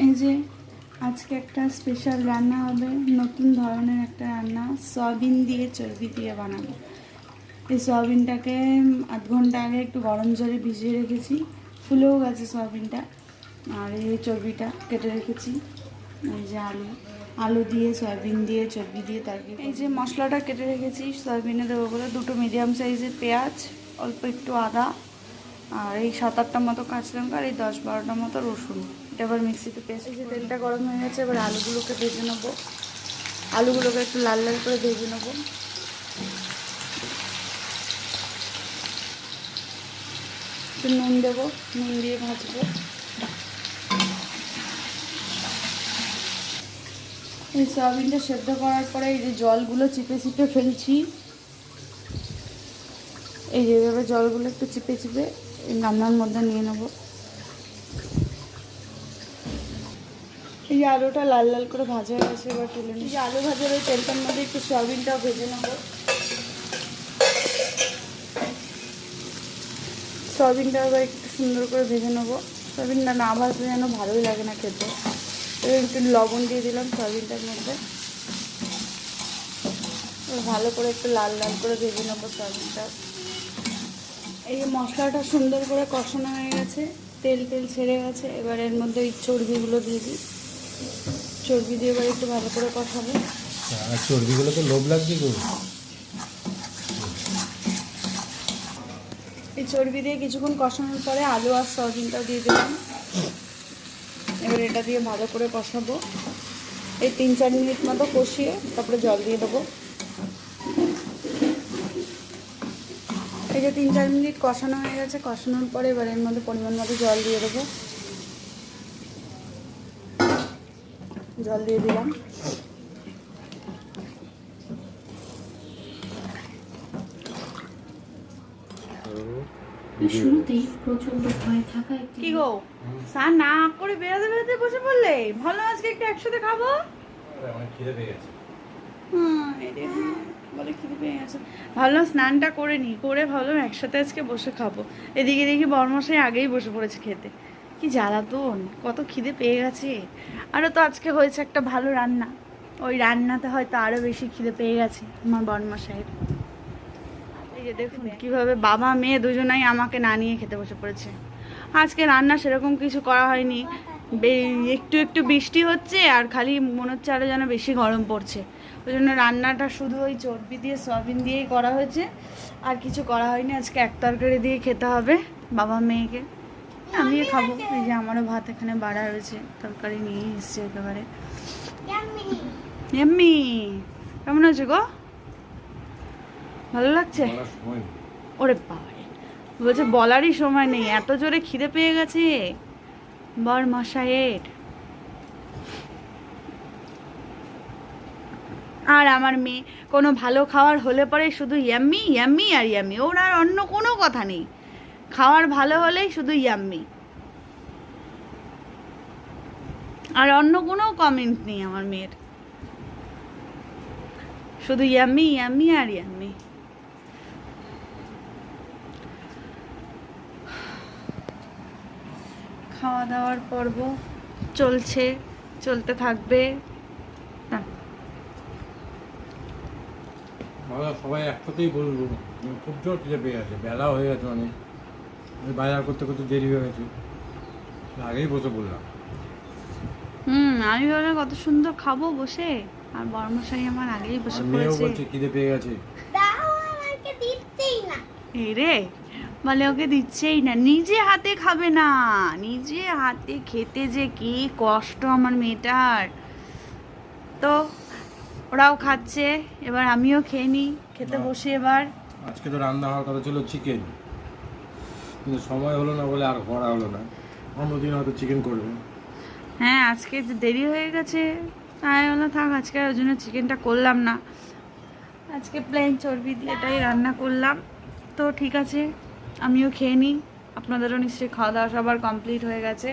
এই যে আজকে একটা স্পেশাল রান্না হবে, নতুন ধরনের একটা রান্না, সয়াবিন দিয়ে চর্বি দিয়ে বানাবো। এই সয়াবিনটাকে আধ ঘন্টা আগে একটু গরম জলে ভিজিয়ে রেখেছি, ফুলেও গেছে সয়াবিনটা। আর এই চর্বিটা কেটে রেখেছি। এই যে আলু আলু দিয়ে সয়াবিন দিয়ে চর্বি দিয়ে তরকারি। এই যে মশলাটা কেটে রেখেছি সয়াবিনে দেবো বলে, দুটো মিডিয়াম সাইজের পেঁয়াজ, অল্প একটু আদা, আর এই 7-8টা মতো কাঁচা লঙ্কা, আর এই 10-12টা মতো রসুন। এটা এবার মিক্সিতে পেস্ট। এই যে তেলটা গরম হয়ে গেছে, এবার আলুগুলোকে ভেজে নেবো। আলুগুলোকে একটু লাল লাল করে ভেজে নেবো। একটু নুন দেবো, নুন দিয়ে ভাজবো। এই সয়াবিনটা সেদ্ধ করার পরে এই যে জলগুলো চিপে চিপে ফেলছি, এই যেভাবে জলগুলো একটু চিপে চিপে এই গামলার মধ্যে নিয়ে নেবো। এই যে আলুটা লাল লাল করে ভাজা হয়ে গেছে, এবার তুলে নিই। এই যে আলু ভাজার ওই তেলটার মধ্যে একটু সয়াবিনটাও ভেজে নেবো। সয়াবিনটা এবার একটু সুন্দর করে ভেজে নেবো। সয়াবিনটা না ভাজলে যেন ভালোই লাগে না খেতে। এবার একটু লবণ দিয়ে দিলাম সয়াবিনটার মধ্যে। ভালো করে একটু লাল লাল করে ভেজে নেবো সয়াবিনটা। এই যে মশলাটা সুন্দর করে কষানো হয়ে গেছে, তেল তেল ছেড়ে গেছে। এবার এর মধ্যে এই চর্বিগুলো দিয়ে দিই। চর্বি দিয়ে এবার একটু ভালো করে কষাবো। চর্বিগুলো তো লোভ লাগছে গো। এই চর্বি দিয়ে কিছুক্ষণ কষানোর পরে আলু আর সয়াবিনটাও দিয়ে দিলাম। এবার এটা দিয়ে ভালো করে কষাবো। এই 3-4 মিনিট মতো কষিয়ে তারপরে জল দিয়ে দেবো। এই যে 3-4 মিনিট কষানো হয়ে গেছে, কষানোর পরে এবার এর মধ্যে পরিমাণ মতো জল দিয়ে দেবো। জল দিয়ে দিলাম। শুরুতেই প্রচন্ড ভয় থাকা একটি কি গো, স্নান না করে বেড়াতে বেড়াতে বসে পড়লে? ভালো, আজকে একটু একসাথে খাবো। আমার খিদে পেয়ে গেছে। বলে খিদে পেয়ে গেছে। ভালো, স্নানটা করে নি, করে ভাবলাম একসাথে আজকে বসে খাবো। এদিকে দেখি বরমশাই আগেই বসে পড়েছে খেতে। কি জ্বালাতন, কত খিদে পেয়ে গেছে। আরও তো আজকে হয়েছে একটা ভালো রান্না, ওই রান্নাতে হয়তো আরও বেশি খিদে পেয়ে গেছে আমার বরমশাইয়ের। এই যে দেখুন কিভাবে বাবা মেয়ে দুজনাই আমাকে না নিয়ে খেতে বসে পড়েছে। আজকে রান্না সেরকম কিছু করা হয়নি, একটু একটু বৃষ্টি হচ্ছে আর খালি মনে হচ্ছে আরও যেন বেশি গরম পড়ছে। ওই জন্য রান্নাটা শুধু ওই চর্বি দিয়ে সয়াবিন দিয়েই করা হয়েছে, আর কিছু করা হয়নি। আজকে এক তরকারি দিয়ে খেতে হবে বাবা মেয়েকে, আমিও খাবো। এই যে আমারও ভাত এখানে বাড়া রয়েছে, তরকারি নিয়ে এসছে একেবারে। এমনি কেমন হয়েছে গো? ভালো লাগছে? ওরে বাবারে, বলছে বলারই সময় নেই, এত জোরে খিদে পেয়ে গেছে বর মশাইয়ের। আর আমার মেয়ে কোনো ভালো খাবার হলে পরে শুধু ইয়াম্মি ইয়াম্মি আর ইয়াম্মি, ওর আর অন্য কোনো কথা নেই। খাওয়ার ভালো হলেই শুধু ইয়াম্মি, আর অন্য কোনো কমেন্ট নেই আমার মেয়ের, শুধু ইয়াম্মি ইয়াম্মি আর ইয়াম্মি। খাওয়া দাওয়ার পর্ব চলছে, চলতে থাকবে। সবাই একসাথেই বলবো, খুব জোর খিদে পেয়ে গেছে, বেলা হয়ে গেছে অনেক, বাজার করতে করতে দেরি হয়ে গেছে, আগেই বসে বললাম। আমি ভাবলাম কত সুন্দর খাবো বসে, আর বর্মশাই আমার আগেই বসে মেয়েও পড়েছে। বলছে খিদে পেয়ে গেছে। এই রে, বলে ওকে দিচ্ছেই না, নিজে হাতে খাবে না। নিজে হাতে খেতে যে কি কষ্ট আমার মেয়েটার। তো ওরাও খাচ্ছে, এবার আমিও খেয়ে নিই, খেতে বসি এবার। আজকে তো রান্না হওয়ার কথা ছিল চিকেন, কিন্তু সময় হলো না বলে আর করা হলো না। অন্যদিন হয়তো চিকেন করবে। হ্যাঁ, আজকে যে দেরি হয়ে গেছে তাই হলো থাক, আজকে ওই জন্য চিকেনটা করলাম না। আজকে প্লেন চর্বি দিয়ে এটাই রান্না করলাম। তো ঠিক আছে, আমিও খেয়ে নিই। আপনাদেরও নিশ্চয়ই খাওয়া দাওয়া সবার কমপ্লিট হয়ে গেছে।